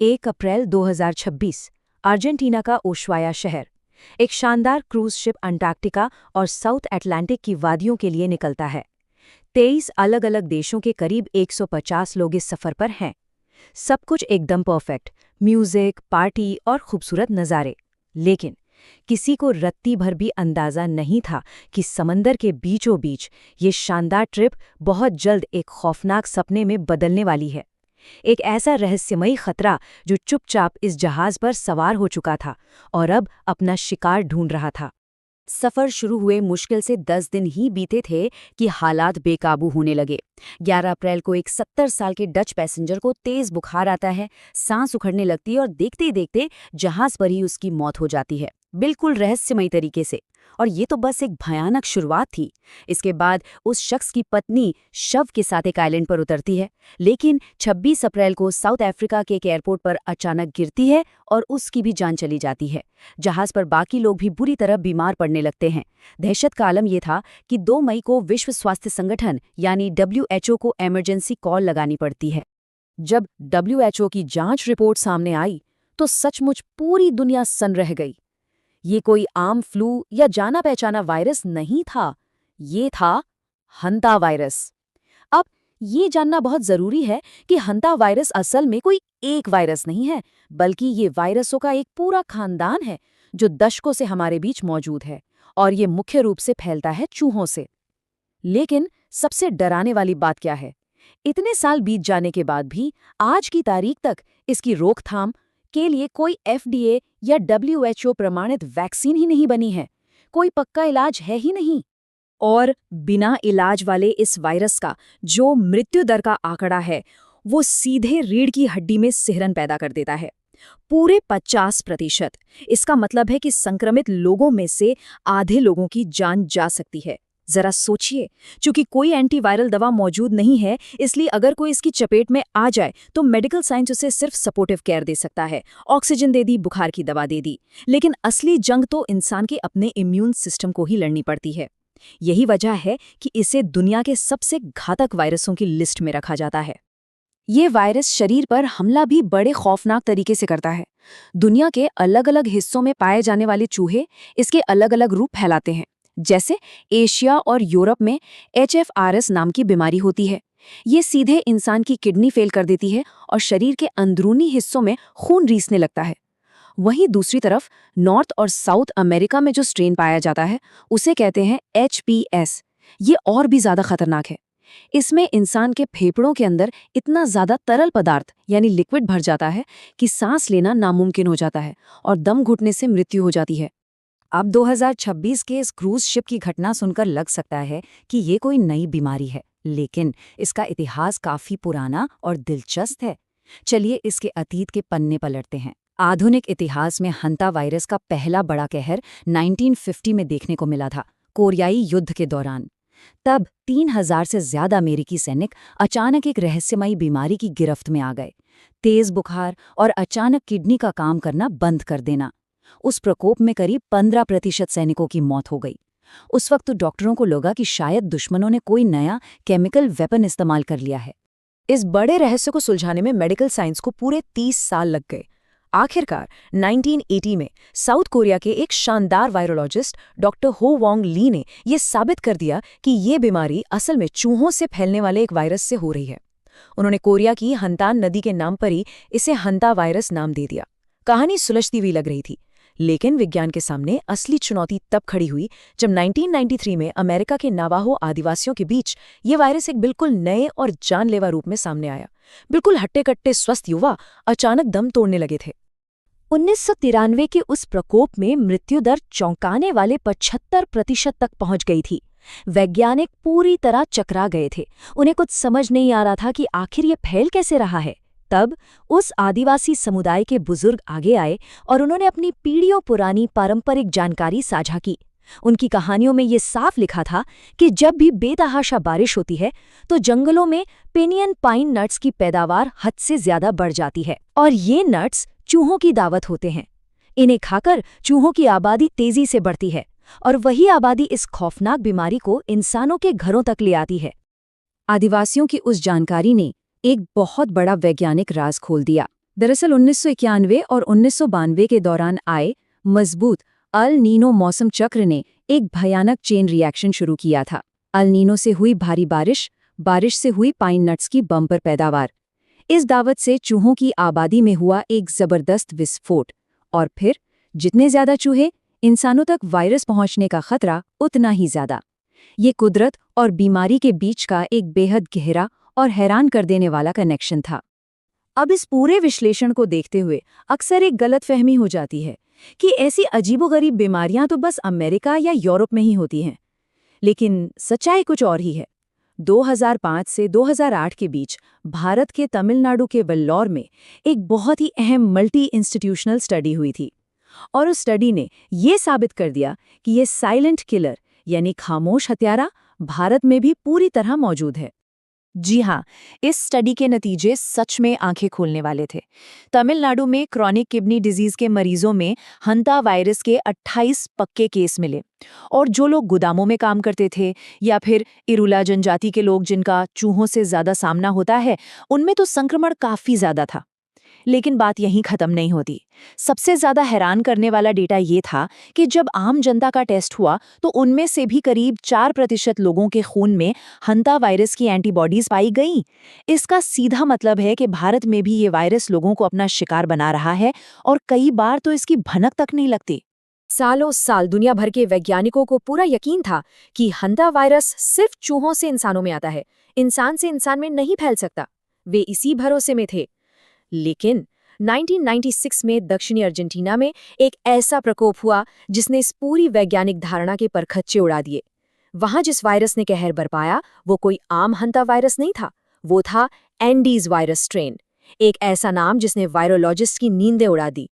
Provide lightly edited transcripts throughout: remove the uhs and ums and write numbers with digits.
1 अप्रैल 2026 Argentina का Ushuaia शहर। एक शानदार क्रूज शिप अंटार्कटिका और साउथ अटलांटिक की वादियों के लिए निकलता है। 23 अलग अलग देशों के करीब 150 लोग इस सफर पर हैं। सब कुछ एकदम परफेक्ट, म्यूजिक, पार्टी और खूबसूरत नज़ारे। लेकिन किसी को रत्ती भर भी अंदाजा नहीं था कि समंदर के बीचों बीच ये शानदार ट्रिप बहुत जल्द एक खौफनाक सपने में बदलने वाली है। एक ऐसा रहस्यमयी खतरा जो चुपचाप इस जहाज पर सवार हो चुका था और अब अपना शिकार ढूंढ रहा था। सफर शुरू हुए मुश्किल से 10 दिन ही बीते थे कि हालात बेकाबू होने लगे। 11 अप्रैल को एक 70 साल के डच पैसेंजर को तेज बुखार आता है, सांस उखड़ने लगती है और देखते ही देखते जहाज पर ही उसकी मौत हो जाती है, बिल्कुल रहस्यमयी तरीके से। और ये तो बस एक भयानक शुरुआत थी। इसके बाद उस शख्स की पत्नी शव के साथ एक आइलैंड पर उतरती है, लेकिन 26 अप्रैल को साउथ अफ्रीका के एक एयरपोर्ट पर अचानक गिरती है और उसकी भी जान चली जाती है। जहाज पर बाकी लोग भी बुरी तरह बीमार पड़ने लगते हैं। दहशत का आलम यह था कि 2 मई को विश्व स्वास्थ्य संगठन यानी WHO को इमरजेंसी कॉल लगानी पड़ती है। जब WHO की जांच रिपोर्ट सामने आई तो सचमुच पूरी दुनिया सन्न रह गई। ये कोई आम फ्लू या जाना पहचाना वायरस नहीं था, ये था हंता वायरस। अब ये जानना बहुत जरूरी है कि हंता वायरस असल में कोई एक वायरस नहीं है, बल्कि ये वायरसों का एक पूरा खानदान है जो दशकों से हमारे बीच मौजूद है, और ये मुख्य रूप से फैलता है चूहों से। लेकिन सबसे डराने वाली बात क्या है? इतने साल बीत जाने के बाद भी आज की तारीख तक इसकी रोकथाम के लिए कोई FDA या WHO प्रमाणित वैक्सीन ही नहीं बनी है। कोई पक्का इलाज है ही नहीं। और बिना इलाज वाले इस वायरस का जो मृत्यु दर का आंकड़ा है, वो सीधे रीढ़ की हड्डी में सिहरन पैदा कर देता है, पूरे 50%। इसका मतलब है कि संक्रमित लोगों में से आधे लोगों की जान जा सकती है। जरा सोचिए, क्योंकि कोई एंटीवायरल दवा मौजूद नहीं है, इसलिए अगर कोई इसकी चपेट में आ जाए तो मेडिकल साइंस उसे सिर्फ सपोर्टिव केयर दे सकता है, ऑक्सीजन दे दी, बुखार की दवा दे दी। लेकिन असली जंग तो इंसान के अपने इम्यून सिस्टम को ही लड़नी पड़ती है। यही वजह है कि इसे दुनिया के सबसे घातक वायरसों की लिस्ट में रखा जाता है। ये वायरस शरीर पर हमला भी बड़े खौफनाक तरीके से करता है। दुनिया के अलग अलग हिस्सों में पाए जाने वाले चूहे इसके अलग अलग रूप फैलाते हैं। जैसे एशिया और यूरोप में HFRS नाम की बीमारी होती है। ये सीधे इंसान की किडनी फेल कर देती है और शरीर के अंदरूनी हिस्सों में खून रीसने लगता है। वहीं दूसरी तरफ नॉर्थ और साउथ अमेरिका में जो स्ट्रेन पाया जाता है उसे कहते हैं HPS। ये और भी ज्यादा खतरनाक है। इसमें इंसान के फेफड़ों के अंदर इतना ज्यादा तरल पदार्थ यानी लिक्विड भर जाता है कि सांस लेना नामुमकिन हो जाता है और दम घुटने से मृत्यु हो जाती है। अब 2026 के इस क्रूज शिप की घटना सुनकर लग सकता है कि ये कोई नई बीमारी है, लेकिन इसका इतिहास काफी पुराना और दिलचस्प है। चलिए इसके अतीत के पन्ने पलटते हैं। आधुनिक इतिहास में हंता वायरस का पहला बड़ा कहर 1950 में देखने को मिला था, कोरियाई युद्ध के दौरान। तब 3000 से ज्यादा अमेरिकी सैनिक अचानक एक रहस्यमयी बीमारी की गिरफ्त में आ गए। तेज बुखार और अचानक किडनी का काम करना बंद कर देना। उस प्रकोप में करीब 15% सैनिकों की मौत हो गई। उस वक्त तो डॉक्टरों को लगा कि शायद दुश्मनों ने कोई नया केमिकल वेपन इस्तेमाल कर लिया है। इस बड़े रहस्य को सुलझाने में मेडिकल साइंस को पूरे 30 साल लग गए। आखिरकार 1980 में साउथ कोरिया के एक शानदार वायरोलॉजिस्ट डॉक्टर हो वोंग ली ने यह साबित कर दिया कि ये बीमारी असल में चूहों से फैलने वाले एक वायरस से हो रही है। उन्होंने कोरिया की हंतान नदी के नाम पर ही इसे हंता वायरस नाम दे दिया। कहानी सुलझती हुई लग रही थी, लेकिन विज्ञान के सामने असली चुनौती तब खड़ी हुई जब 1993 में अमेरिका के नावाहो आदिवासियों के बीच ये वायरस एक बिल्कुल नए और जानलेवा रूप में सामने आया। बिल्कुल हट्टे-कट्टे स्वस्थ युवा अचानक दम तोड़ने लगे थे। 1993 के उस प्रकोप में मृत्यु दर चौंकाने वाले 75% तक पहुंच गई थी। वैज्ञानिक पूरी तरह चकरा गए थे। उन्हें कुछ समझ नहीं आ रहा था कि आखिर ये फैल कैसे रहा है। तब उस आदिवासी समुदाय के बुजुर्ग आगे आए और उन्होंने अपनी पीढ़ियों पुरानी पारंपरिक जानकारी साझा की। उनकी कहानियों में ये साफ लिखा था कि जब भी बेतहाशा बारिश होती है तो जंगलों में पेनियन पाइन नट्स की पैदावार हद से ज्यादा बढ़ जाती है, और ये नट्स चूहों की दावत होते हैं। इन्हें खाकर चूहों की आबादी तेजी से बढ़ती है और वही आबादी इस खौफनाक बीमारी को इंसानों के घरों तक ले आती है। आदिवासियों की उस जानकारी ने एक बहुत बड़ा वैज्ञानिक राज खोल दिया। दरअसल 1991 और 1992 के दौरान आए मजबूत अल नीनो मौसम चक्र ने एक भयानक चेन रिएक्शन शुरू किया था। अल नीनो से हुई भारी बारिश, बारिश से हुई पाइन नट्स की बम्पर पैदावार। इस दावत से चूहों की आबादी में हुआ एक जबरदस्त विस्फोट, और फिर जितने ज्यादा चूहे, इंसानों तक वायरस पहुंचने का खतरा उतना ही ज्यादा। ये कुदरत और बीमारी के बीच का एक बेहद गहरा और हैरान कर देने वाला कनेक्शन था। अब इस पूरे विश्लेषण को देखते हुए अक्सर एक गलतफहमी हो जाती है कि ऐसी अजीबोगरीब बीमारियां तो बस अमेरिका या यूरोप में ही होती हैं। लेकिन सच्चाई कुछ और ही है। 2005 से 2008 के बीच भारत के तमिलनाडु के वेल्लोर में एक बहुत ही अहम मल्टी इंस्टीट्यूशनल स्टडी हुई थी, और उस स्टडी ने ये साबित कर दिया कि ये साइलेंट किलर यानी खामोश हत्यारा भारत में भी पूरी तरह मौजूद है। जी हाँ, इस स्टडी के नतीजे सच में आंखें खोलने वाले थे। तमिलनाडु में क्रॉनिक किडनी डिजीज के मरीजों में हंता वायरस के 28 पक्के केस मिले, और जो लोग गोदामों में काम करते थे या फिर इरुला जनजाति के लोग जिनका चूहों से ज्यादा सामना होता है, उनमें तो संक्रमण काफी ज्यादा था। लेकिन बात यहीं खत्म नहीं होती। सबसे ज्यादा हैरान करने वाला डेटा ये था कि जब आम जनता का टेस्ट हुआ तो उनमें से भी करीब 4% लोगों के खून में हंता वायरस की एंटीबॉडीज पाई गईं। इसका सीधा मतलब है कि भारत में भी ये वायरस लोगों को अपना शिकार बना रहा है, और कई बार तो इसकी भनक तक नहीं लगती। सालों साल दुनिया भर के वैज्ञानिकों को पूरा यकीन था कि हंता वायरस सिर्फ चूहों से इंसानों में आता है, इंसान से इंसान में नहीं फैल सकता। वे इसी भरोसे में थे। लेकिन 1996 में दक्षिणी अर्जेंटीना में एक ऐसा प्रकोप हुआ जिसने इस पूरी वैज्ञानिक धारणा के परखच्चे उड़ा दिए। वहां जिस वायरस ने कहर बरपाया वो कोई आम हंता वायरस नहीं था, वो था एंडीज वायरस स्ट्रेन, एक ऐसा नाम जिसने वायरोलॉजिस्ट की नींदें उड़ा दी।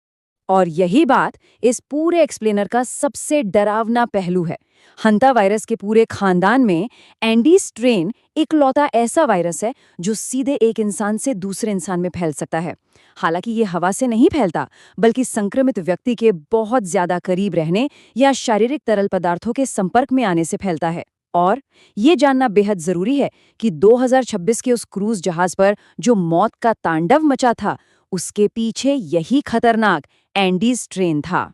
और यही बात इस पूरे एक्सप्लेनर का सबसे डरावना पहलू है। हंता वायरस के पूरे खानदान में एंडी स्ट्रेन इकलौता ऐसा वायरस है जो सीधे एक इंसान से दूसरे इंसान में फैल सकता है। हालांकि ये हवा से नहीं फैलता, बल्कि संक्रमित व्यक्ति के बहुत ज्यादा करीब रहने या शारीरिक तरल पदार्थों के संपर्क में आने से फैलता है। और ये जानना बेहद जरूरी है कि 2026 के उस क्रूज जहाज पर जो मौत का तांडव मचा था, उसके पीछे यही खतरनाक एंडीज स्ट्रेन था।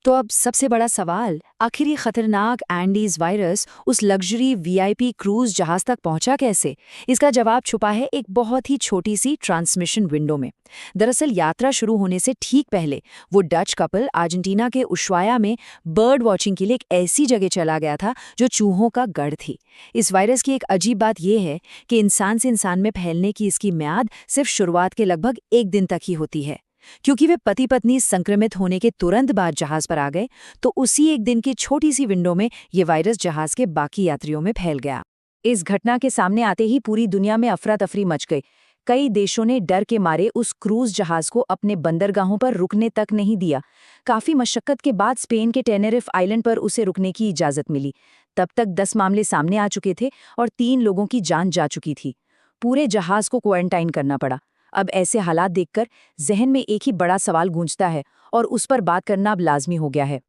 तो अब सबसे बड़ा सवाल, आखिर ये खतरनाक एंडीज वायरस उस लग्जरी वीआईपी क्रूज जहाज तक पहुंचा कैसे? इसका जवाब छुपा है एक बहुत ही छोटी सी ट्रांसमिशन विंडो में। दरअसल यात्रा शुरू होने से ठीक पहले वो डच कपल अर्जेंटीना के उशुआया में बर्ड वॉचिंग के लिए एक ऐसी जगह चला गया था जो चूहों का गढ़ थी। इस वायरस की एक अजीब बात यह है कि इंसान से इंसान में फैलने की इसकी म्याद सिर्फ शुरुआत के लगभग 1 दिन तक ही होती है। क्योंकि वे पति पत्नी संक्रमित होने के तुरंत बाद जहाज पर आ गए, तो उसी 1 दिन की छोटी सी विंडो में ये वायरस जहाज के बाकी यात्रियों में फैल गया। इस घटना के सामने आते ही पूरी दुनिया में अफरा तफरी मच गई। कई देशों ने डर के मारे उस क्रूज जहाज को अपने बंदरगाहों पर रुकने तक नहीं दिया। काफी मशक्कत के बाद स्पेन के टेनेरिफ आइलैंड पर उसे रुकने की इजाजत मिली। तब तक 10 मामले सामने आ चुके थे और 3 लोगों की जान जा चुकी थी। पूरे जहाज को क्वारंटाइन करना पड़ा। अब ऐसे हालात देखकर जहन में एक ही बड़ा सवाल गूंजता है, और उस पर बात करना अब लाजमी हो गया है।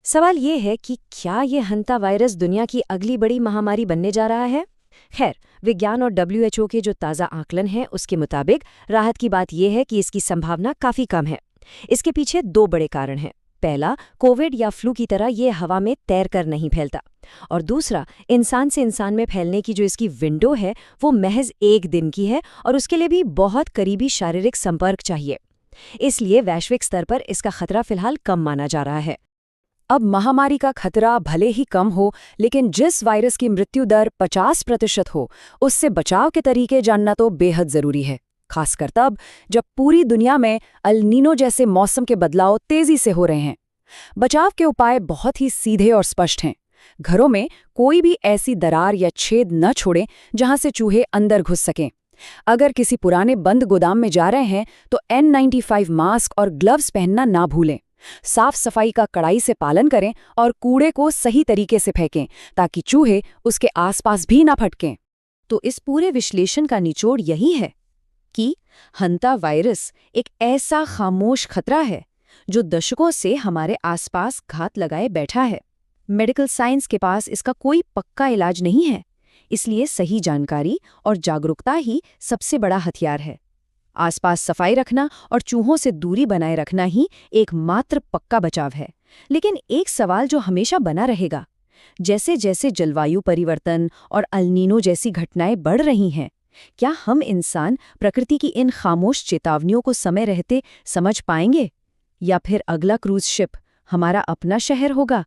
सवाल ये है कि क्या ये हंता वायरस दुनिया की अगली बड़ी महामारी बनने जा रहा है? खैर, विज्ञान और WHO के जो ताज़ा आकलन हैं उसके मुताबिक राहत की बात यह है कि इसकी संभावना काफ़ी कम है। इसके पीछे 2 बड़े कारण हैं। पहला, कोविड या फ्लू की तरह ये हवा में तैरकर नहीं फैलता, और दूसरा, इंसान से इंसान में फैलने की जो इसकी विंडो है वो महज 1 दिन की है, और उसके लिए भी बहुत करीबी शारीरिक संपर्क चाहिए। इसलिए वैश्विक स्तर पर इसका खतरा फिलहाल कम माना जा रहा है। अब महामारी का खतरा भले ही कम हो, लेकिन जिस वायरस की मृत्यु दर 50% हो, उससे बचाव के तरीके जानना तो बेहद जरूरी है, खासकर तब जब पूरी दुनिया में अल नीनो जैसे मौसम के बदलाव तेजी से हो रहे हैं। बचाव के उपाय बहुत ही सीधे और स्पष्ट हैं। घरों में कोई भी ऐसी दरार या छेद न छोड़ें जहां से चूहे अंदर घुस सकें। अगर किसी पुराने बंद गोदाम में जा रहे हैं तो N95 मास्क और ग्लव्स पहनना ना भूलें। साफ सफाई का कड़ाई से पालन करें और कूड़े को सही तरीके से फेंकें ताकि चूहे उसके आसपास भी ना फटकें। तो इस पूरे विश्लेषण का निचोड़ यही है कि हंता वायरस एक ऐसा खामोश खतरा है जो दशकों से हमारे आसपास घात लगाए बैठा है। मेडिकल साइंस के पास इसका कोई पक्का इलाज नहीं है, इसलिए सही जानकारी और जागरूकता ही सबसे बड़ा हथियार है। आसपास सफाई रखना और चूहों से दूरी बनाए रखना ही एकमात्र पक्का बचाव है। लेकिन एक सवाल जो हमेशा बना रहेगा, जैसे जैसे जलवायु परिवर्तन और अल्नीनो जैसी घटनाएं बढ़ रही हैं, क्या हम इंसान प्रकृति की इन खामोश चेतावनियों को समय रहते समझ पाएंगे? या फिर अगला क्रूज शिप हमारा अपना शहर होगा?